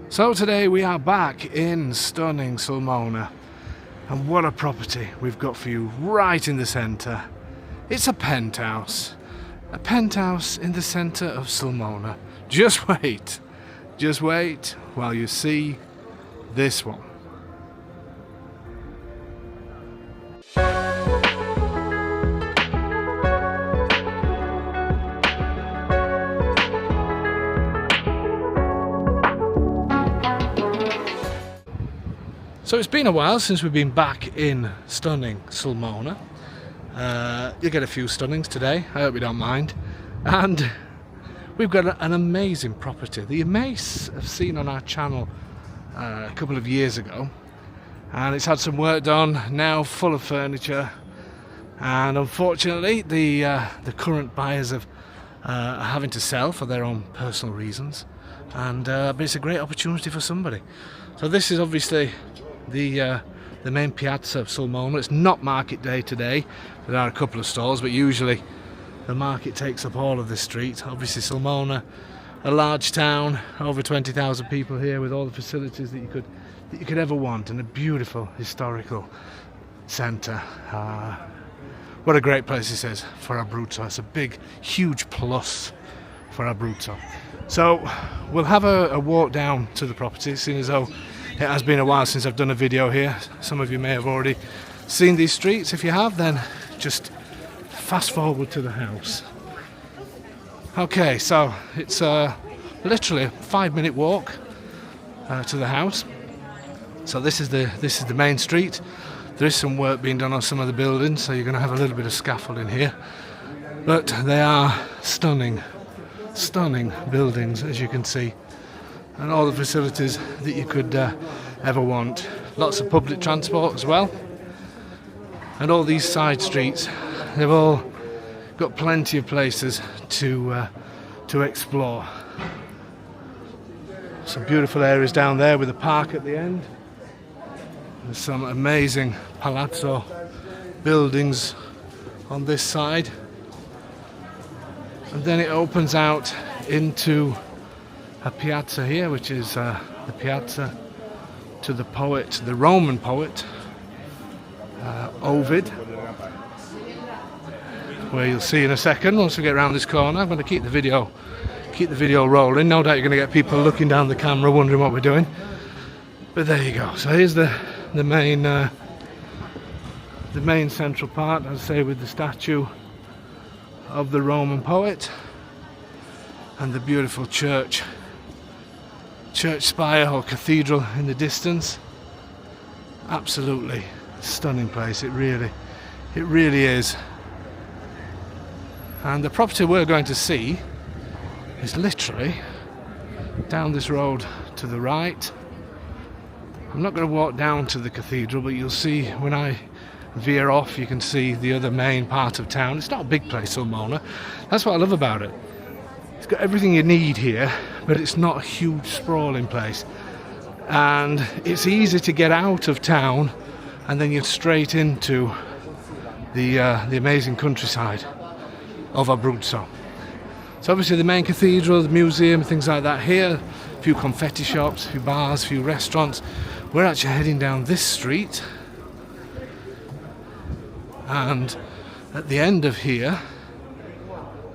So today we are back in stunning Sulmona, and what a property we've got for you right in the centre. It's a penthouse in the centre of Sulmona. Just wait while you see this one. So it's been a while since we've been back in stunning Sulmona. You'll get a few stunnings today, I hope you don't mind. And we've got an amazing property that you may have seen on our channel a couple of years ago. And it's had some work done, now full of furniture. And unfortunately the current buyers are having to sell for their own personal reasons. But it's a great opportunity for somebody. So this is obviously the main piazza of Sulmona. It's not market day today. There are a couple of stalls, but usually the market takes up all of the street. Obviously Sulmona, a large town, over 20,000 people here with all the facilities that you could ever want, and a beautiful historical centre. What a great place this is for Abruzzo. It's a big, huge plus for Abruzzo. So we'll have a walk down to the property, seeing as though it has been a while since I've done a video here. Some of you may have already seen these streets. If you have, then just fast forward to the house. Okay, so it's literally a 5-minute walk to the house. So this is the main street. There is some work being done on some of the buildings, so you're going to have a little bit of scaffolding here. But they are stunning buildings, as you can see. And all the facilities that you could ever want. Lots of public transport as well. And all these side streets, they've all got plenty of places to explore. Some beautiful areas down there with a park at the end. There's some amazing palazzo buildings on this side. And then it opens out into a piazza here, which is the piazza to the poet, the Roman poet, Ovid, where you'll see in a second once we get around this corner. I'm going to keep the video rolling. No doubt you're going to get people looking down the camera wondering what we're doing. But there you go. So here's the main central part, as I say, with the statue of the Roman poet and the beautiful church spire or cathedral in the distance. Absolutely stunning place. It really is. And the property we're going to see is literally down this road to the right. I'm not going to walk down to the cathedral, but you'll see when I veer off, you can see the other main part of town. It's not a big place, Sulmona. That's what I love about it. It's got everything you need here, but it's not a huge sprawling place. And it's easy to get out of town and then you're straight into the amazing countryside of Abruzzo. So obviously the main cathedral, the museum, things like that here, a few confetti shops, a few bars, a few restaurants. We're actually heading down this street, and at the end of here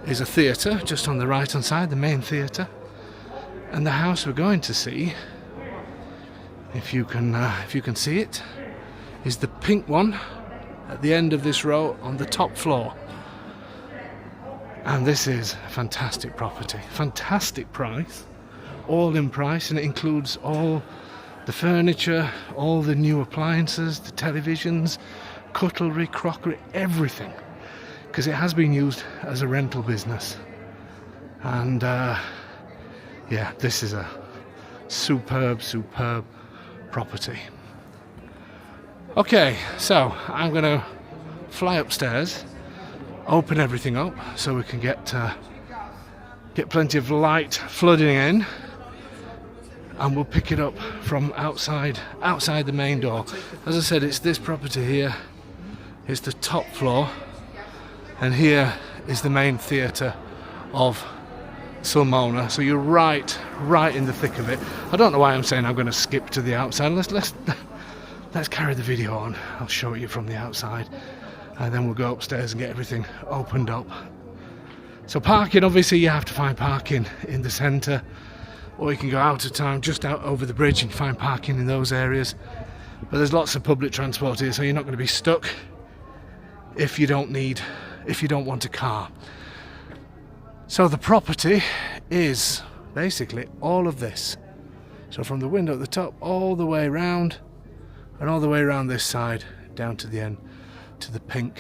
is a theatre just on the right hand side, the main theatre. And the house we're going to see, if you can see it, is the pink one at the end of this row on the top floor. And this is a fantastic property, fantastic price, all in price, and it includes all the furniture, all the new appliances, the televisions, cutlery, crockery, everything, because it has been used as a rental business. And yeah, this is a superb property. Okay, so I'm going to fly upstairs, open everything up so we can get plenty of light flooding in, and we'll pick it up from outside the main door. As I said, it's this property here. It's the top floor, and here is the main theatre of Sulmona, so you're right in the thick of it. I don't know why I'm saying I'm going to skip to the outside. Let's carry the video on. I'll show it you from the outside, and then we'll go upstairs and get everything opened up. So parking, obviously you have to find parking in the centre, or you can go out of town, just out over the bridge, and find parking in those areas. But there's lots of public transport here, so you're not going to be stuck if you don't want a car. So the property is basically all of this. So from the window at the top all the way around, and all the way around this side down to the end, to the pink,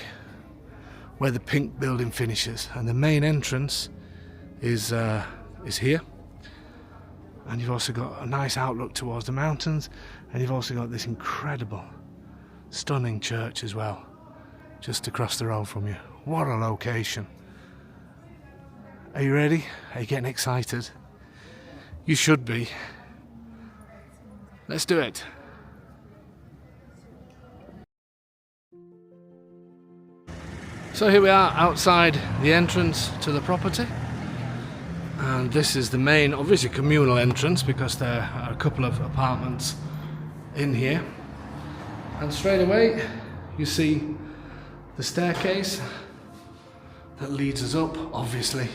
where the pink building finishes. And the main entrance is here. And you've also got a nice outlook towards the mountains, and you've also got this incredible, stunning church as well, just across the road from you. What a location. Are you ready? Are you getting excited? You should be. Let's do it. So here we are outside the entrance to the property. And this is the main, obviously communal entrance, because there are a couple of apartments in here. And straight away you see the staircase that leads us up, obviously,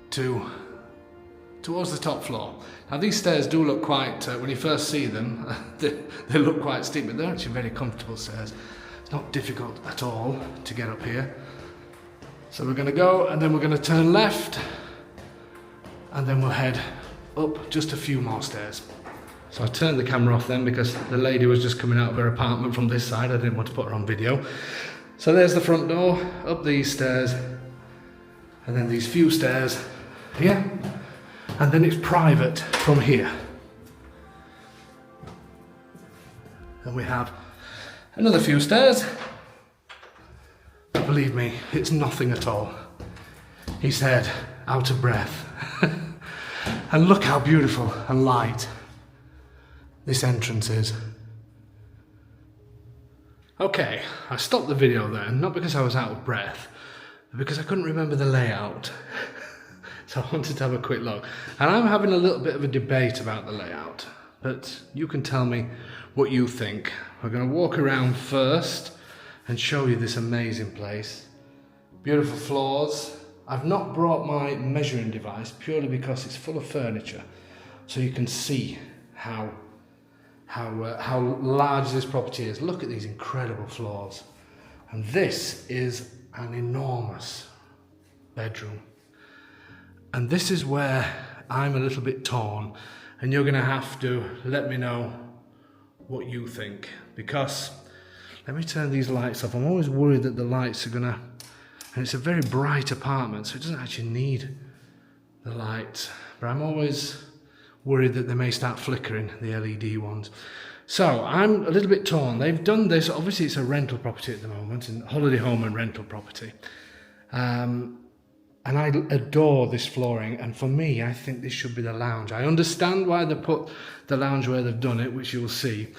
towards the top floor. Now these stairs do look quite, when you first see them, they look quite steep, but they're actually very comfortable stairs. It's not difficult at all to get up here. So we're going to go, and then we're going to turn left, and then we'll head up just a few more stairs. So I turned the camera off then because the lady was just coming out of her apartment from this side. I didn't want to put her on video. So there's the front door, up these stairs, and then these few stairs here, and then it's private from here. And we have another few stairs. But believe me, it's nothing at all. He said, out of breath. And look how beautiful and light this entrance is. Okay, I stopped the video then, not because I was out of breath, but because I couldn't remember the layout. So I wanted to have a quick look. And I'm having a little bit of a debate about the layout, but you can tell me what you think. We're going to walk around first and show you this amazing place. Beautiful floors. I've not brought my measuring device purely because it's full of furniture, so you can see how large this property is. Look at these incredible floors. And this is an enormous bedroom. And this is where I'm a little bit torn, and you're going to have to let me know what you think, because let me turn these lights off. I'm always worried that the lights are going to, and it's a very bright apartment, so it doesn't actually need the lights, but I'm always worried that they may start flickering, the LED ones. So I'm a little bit torn. They've done this, obviously it's a rental property at the moment, and holiday home and rental property. And I adore this flooring, and for me, I think this should be the lounge. I understand why they put the lounge where they've done it, which you'll see,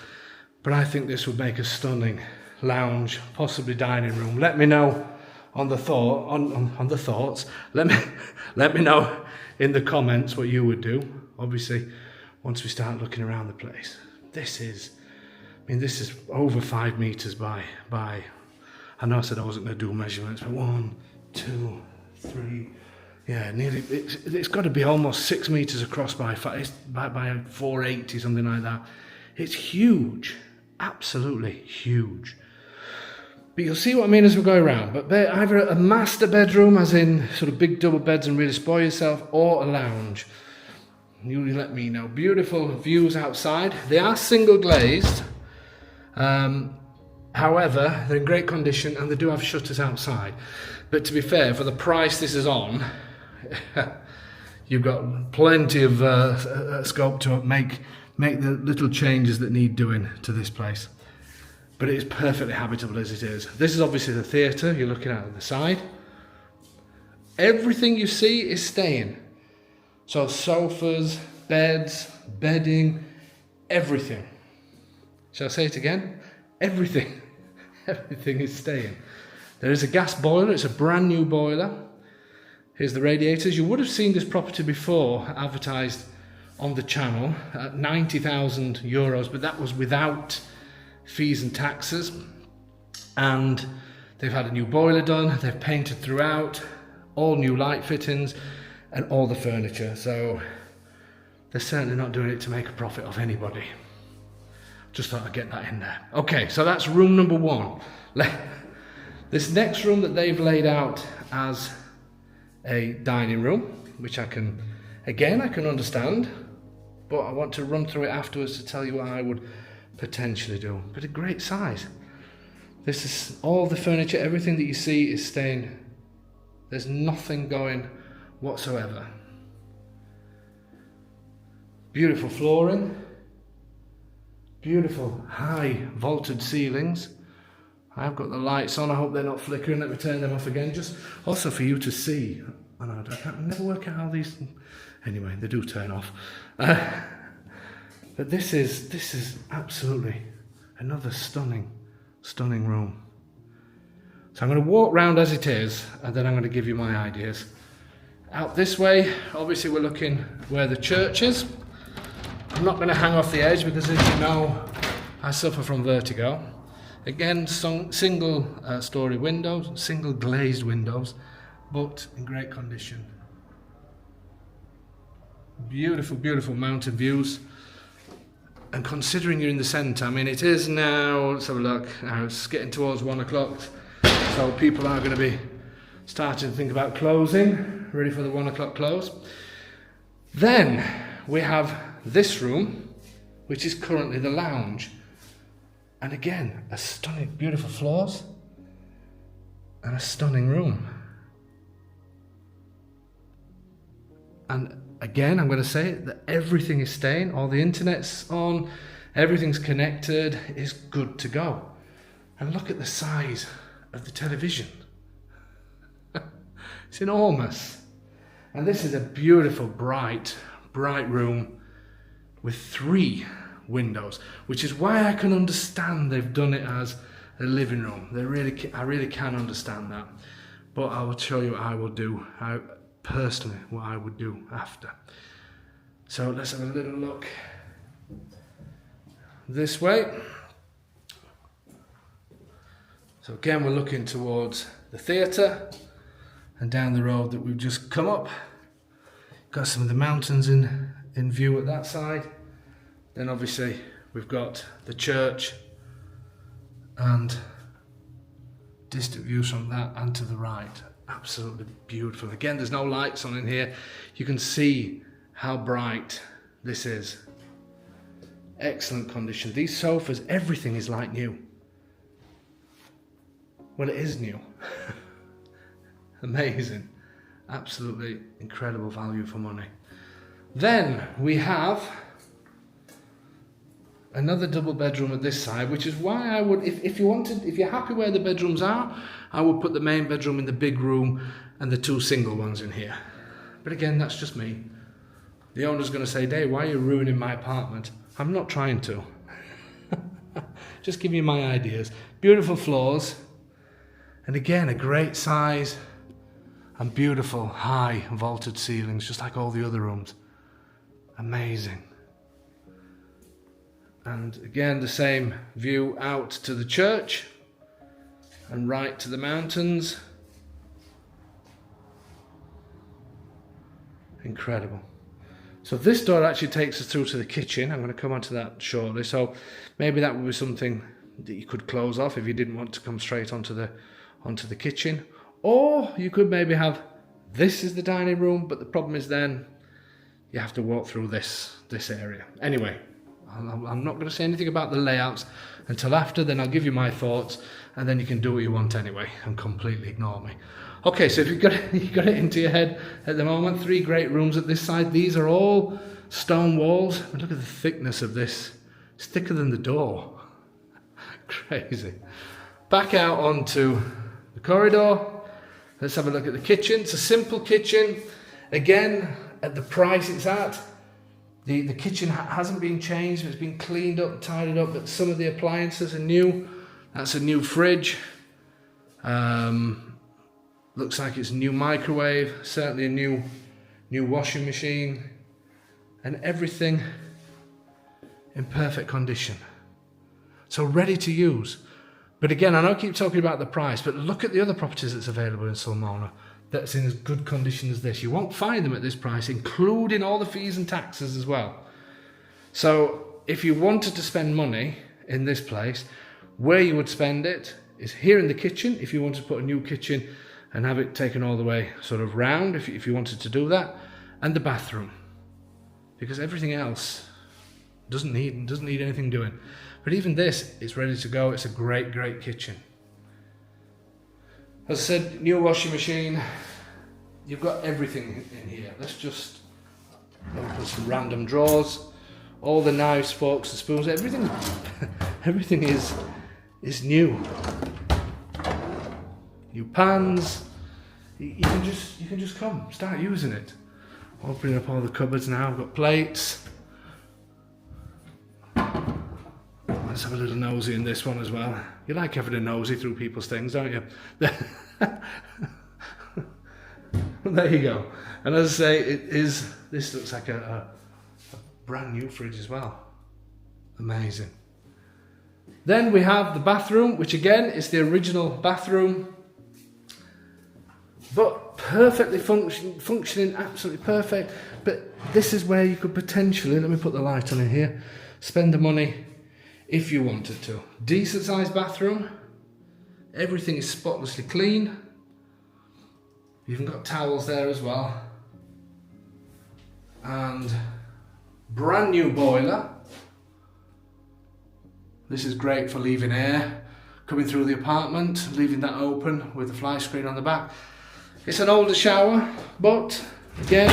but I think this would make a stunning lounge, possibly dining room. Let me know on the thoughts. Let me know in the comments what you would do. Obviously, once we start looking around the place, this is over 5 meters by. I know I said I wasn't going to do measurements, but 1, 2, 3, yeah, nearly. It's got to be almost 6 meters across by 480, something like that. It's huge, absolutely huge. But you'll see what I mean as we go around. But either a master bedroom, as in sort of big double beds and really spoil yourself, or a lounge. You let me know. Beautiful views outside. They are single glazed. However, they're in great condition and they do have shutters outside. But to be fair, for the price this is on, you've got plenty of scope to make the little changes that need doing to this place. But it is perfectly habitable as it is. This is obviously the theatre you're looking at the side. Everything you see is staying. So sofas, beds, bedding, everything. Shall I say it again? Everything. Everything is staying. There is a gas boiler. It's a brand new boiler. Here's the radiators. You would have seen this property before advertised on the channel at €90,000, but that was without fees and taxes. And they've had a new boiler done, they've painted throughout, all new light fittings and all the furniture. So they're certainly not doing it to make a profit off anybody. Just thought I'd get that in there. Okay, so that's room number one. This next room that they've laid out as a dining room, which I can understand, but I want to run through it afterwards to tell you what I would potentially do. But a great size. This is all the furniture, everything that you see is staying. There's nothing going whatsoever. Beautiful flooring, beautiful high vaulted ceilings. I've got the lights on, I hope they're not flickering. Let me turn them off again, just also for you to see. I never work out how these, anyway, they do turn off. But this is absolutely another stunning room. So I'm going to walk round as it is, and then I'm going to give you my ideas. Out this way, obviously we're looking where the church is. I'm not going to hang off the edge because, as you know, I suffer from vertigo. Again, single story windows, single glazed windows, but in great condition. Beautiful, beautiful mountain views. And considering you're in the centre, I mean, it is now, let's have a look, now it's getting towards 1 o'clock, so people are going to be starting to think about closing, ready for the 1 o'clock close. Then we have this room, which is currently the lounge. And again, a stunning, beautiful floors and a stunning room. And again, I'm going to say that everything is staying, all the internet's on, everything's connected, it's good to go. And look at the size of the television. It's enormous. And this is a beautiful, bright room with 3 windows, which is why I can understand they've done it as a living room. I really can understand that. But I will show you what I will do, personally, what I would do after. So let's have a little look this way. So again, we're looking towards the theatre and down the road that we've just come up. Got some of the mountains in view at that side. Then obviously we've got the church and distant views from that and to the right. Absolutely beautiful. Again, there's no lights on in here. You can see how bright this is. Excellent condition. These sofas, everything is like new. Well, it is new. Amazing. Absolutely incredible value for money. Then we have another double bedroom at this side, which is why I would, if you're happy where the bedrooms are, I would put the main bedroom in the big room and the 2 single ones in here. But again, that's just me. The owner's going to say, Dave, why are you ruining my apartment? I'm not trying to. Just give you my ideas. Beautiful floors. And again, a great size and beautiful high vaulted ceilings, just like all the other rooms. Amazing. And again, the same view out to the church and right to the mountains. Incredible. So this door actually takes us through to the kitchen. I'm going to come on to that shortly. So maybe that would be something that you could close off if you didn't want to come straight onto the kitchen. Or you could maybe have, this is the dining room, but the problem is then you have to walk through this area. Anyway, I'm not going to say anything about the layouts until after, then I'll give you my thoughts, and then you can do what you want anyway and completely ignore me. Okay, so if you got it into your head at the moment, 3 great rooms at this side. These are all stone walls. And look at the thickness of this. It's thicker than the door. Crazy. Back out onto the corridor. Let's have a look at the kitchen. It's a simple kitchen. Again, at the price it's at, the kitchen hasn't been changed. It's been cleaned up, tidied up, but some of the appliances are new. That's a new fridge. Looks like it's a new microwave, certainly a new washing machine, and everything in perfect condition. So ready to use. But again, I know I keep talking about the price, but look at the other properties that's available in Sulmona that's in as good condition as this. You won't find them at this price, including all the fees and taxes as well. So if you wanted to spend money in this place, where you would spend it is here in the kitchen, if you wanted to put a new kitchen and have it taken all the way sort of round, if you wanted to do that, and the bathroom. Because everything else doesn't need anything doing. But even this is ready to go. It's a great, great kitchen. As I said, new washing machine. You've got everything in here. Let's just open some random drawers. All the knives, forks, and spoons. Everything is new. New pans. You can just come, start using it. Opening up all the cupboards now. I've got plates. Let's have a little nosy in this one as well. You like having a nosy through people's things, don't you? There you go. And as I say, this looks like a brand new fridge as well. Amazing. Then we have the bathroom, which again is the original bathroom, but perfectly functioning, absolutely perfect. But this is where you could potentially, let me put the light on in here, spend the money if you wanted to. Decent sized bathroom. Everything is spotlessly clean. You've even got towels there as well. And brand new boiler. This is great for leaving air coming through the apartment, leaving that open with the fly screen on the back. It's an older shower, but again,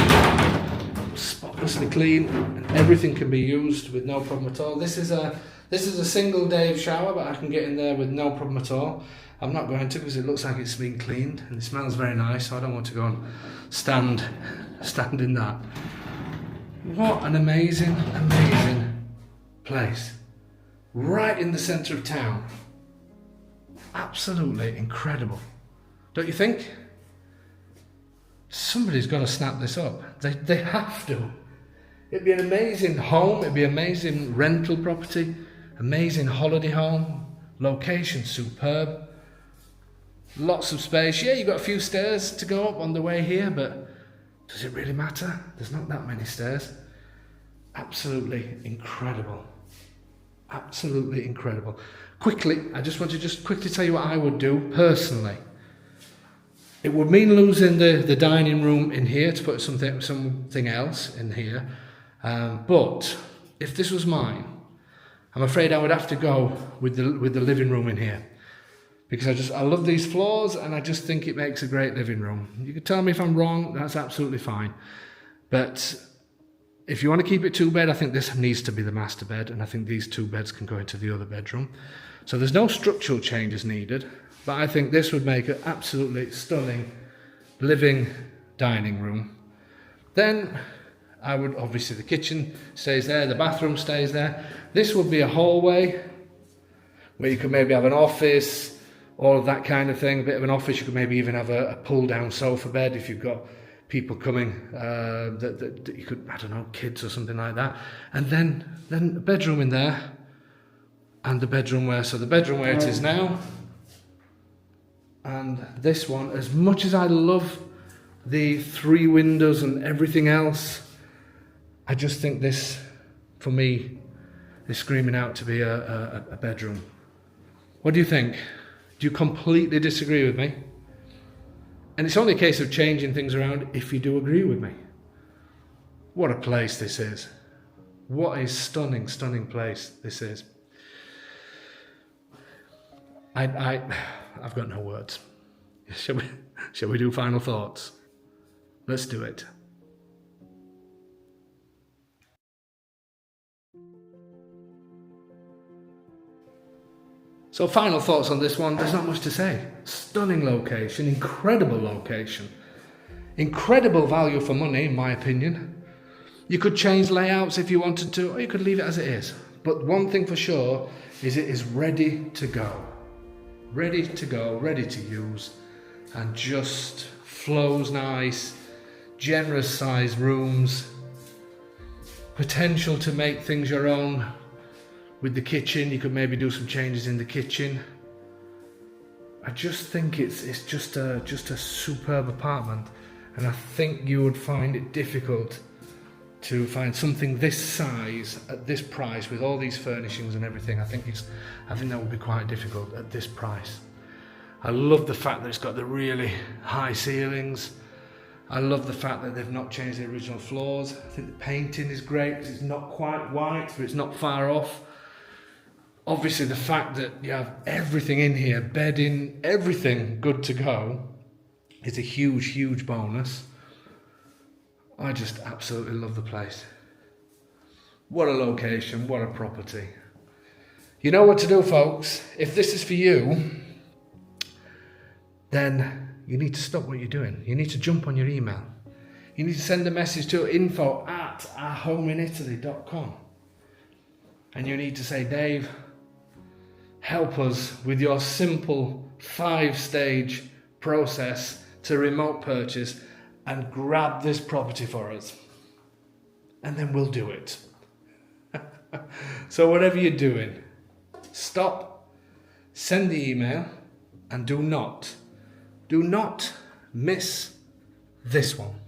spotlessly clean, and everything can be used with no problem at all. This is a single Dave shower, but I can get in there with no problem at all. I'm not going to, because it looks like it's been cleaned and it smells very nice, so I don't want to go and stand in that. What an amazing, amazing place. Right in the centre of town. Absolutely incredible. Don't you think? Somebody's got to snap this up. They have to. It'd be an amazing home, it'd be an amazing rental property, amazing holiday home, location superb, lots of space. Yeah, you've got a few stairs to go up on the way here, but does it really matter? There's not that many stairs. Absolutely incredible. Absolutely incredible. Quickly, I just want to quickly tell you what I would do personally. It would mean losing the dining room in here to put something else in here. But if this was mine, I'm afraid I would have to go with the living room in here, because I love these floors and I just think it makes a great living room. You can tell me if I'm wrong, that's absolutely fine. But if you want to keep it 2-bed, I think this needs to be the master bed, and I think these 2 beds can go into the other bedroom. So there's no structural changes needed, but I think this would make an absolutely stunning living dining room. Then I would, obviously the kitchen stays there, the bathroom stays there. This would be a hallway where you could maybe have an office, all of that kind of thing, a bit of an office. You could maybe even have a pull-down sofa bed if you've got people coming that you could, I don't know, kids or something like that. And then a bedroom in there, and the bedroom where it is now, and this one. As much as I love the 3 windows and everything else, I just think this, for me, is screaming out to be a bedroom. What do you think? Do you completely disagree with me? And it's only a case of changing things around if you do agree with me. What a place this is. What a stunning, stunning place this is. I've got no words. Shall we do final thoughts? Let's do it. So final thoughts on this one, there's not much to say. Stunning location, incredible location. Incredible value for money, in my opinion. You could change layouts if you wanted to, or you could leave it as it is. But one thing for sure is it is ready to go. Ready to go, ready to use. and just flows nice, generous sized rooms, potential to make things your own with the kitchen. You could maybe do some changes in the kitchen. I just think it's just a superb apartment, and I think you would find it difficult to find something this size at this price with all these furnishings and everything. I think that would be quite difficult at this price. I love the fact that it's got the really high ceilings. I love the fact that they've not changed the original floors. I think the painting is great because it's not quite white, but it's not far off. Obviously the fact that you have everything in here, bedding, everything good to go, is a huge, huge bonus. I just absolutely love the place. What a location, what a property. You know what to do, folks. If this is for you, then you need to stop what you're doing. You need to jump on your email. You need to send a message to info@ourhomeinitaly.com. And you need to say, Dave, help us with your simple 5-stage process to remote purchase and grab this property for us. And then we'll do it. So whatever you're doing, stop, send the email, and do not miss this one.